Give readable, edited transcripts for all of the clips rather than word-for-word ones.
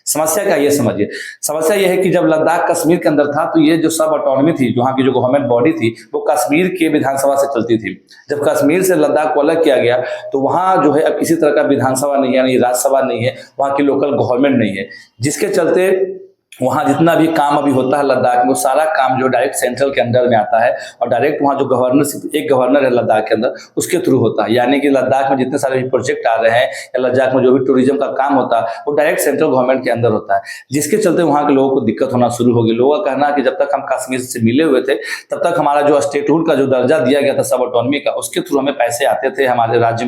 समस्या क्या ये समझिए, समस्या ये है कि जब लद्दाख कश्मीर के अंदर था तो ये जो सब ऑटोनॉमी थी, वहाँ की जो गवर्नमेंट बॉडी थी, वो कश्मीर के विधानसभा से चलती थी। जब कश्मीर से लद्दाख को अलग किया गया तो वहाँ जो है अब किसी तरह का विधानसभा नहीं है, यानी राज्यसभा नहीं है, वहाँ की लोकल गवर्नमेंट नहीं है, जिसके चलते वहाँ जितना भी काम अभी होता है लद्दाख में, वो सारा काम जो डायरेक्ट सेंट्रल के अंडर में आता है और डायरेक्ट वहाँ जो गवर्नर, एक गवर्नर है लद्दाख के अंदर, उसके थ्रू होता है। यानी कि लद्दाख में जितने सारे भी प्रोजेक्ट आ रहे हैं या लद्दाख में जो भी टूरिज्म का काम होता है वो डायरेक्ट सेंट्रल गवर्नमेंट के अंदर होता है, जिसके चलते वहाँ के लोगों को दिक्कत होना शुरू हो गई। लोगों का कहना है कि जब तक हम कश्मीर से मिले हुए थे तब तक हमारा जो स्टेटहुड का जो दर्जा दिया गया था सब ऑटोनॉमी का, उसके थ्रू हमें पैसे आते थे, हमारे राज्य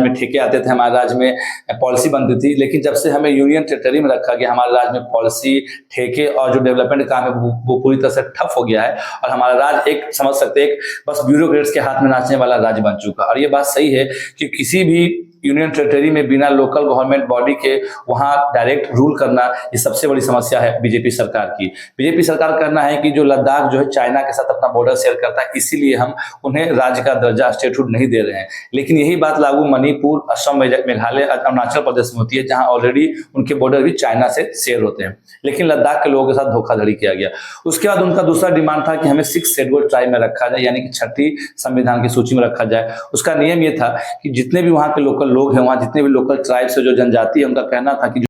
में ठेके आते थे, हमारे राज्य में पॉलिसी बनती थी। लेकिन जब से हमें यूनियन टेरिटरी में रखा गया, हमारे राज्य में पॉलिसी, ठेके और जो डेवलपमेंट काम है वो पूरी तरह से ठप हो गया है और हमारा राज्य एक समझ सकते हैं एक बस ब्यूरोक्रेट्स के हाथ में नाचने वाला राज्य बन चुका। और ये बात सही है कि किसी भी यूनियन टेरिटरी में बिना लोकल गवर्नमेंट बॉडी के वहां डायरेक्ट रूल करना, ये सबसे बड़ी समस्या है बीजेपी सरकार की। बीजेपी सरकार का कहना है कि जो लद्दाख जो है चाइना के साथ अपना बॉर्डर शेयर करता है, इसीलिए हम उन्हें राज्य का दर्जा, स्टेटहुड नहीं दे रहे हैं। लेकिन यही बात लागू मणिपुर, असम, मेघालय, अरुणाचल प्रदेश में होती है, जहां ऑलरेडी उनके बॉर्डर भी चाइना से शेयर होते हैं। लेकिन लद्दाख के लोगों के साथ धोखाधड़ी किया गया। उसके बाद उनका दूसरा डिमांड था कि हमें 6 शेड्यूल्ड ट्राइब में रखा जाए, यानी कि 6ठी संविधान की सूची में रखा जाए। उसका नियम ये था कि जितने भी वहाँ के लोकल लोग हैं, वहाँ जितने भी लोकल ट्राइब्स से जो जनजाति है, उनका कहना था कि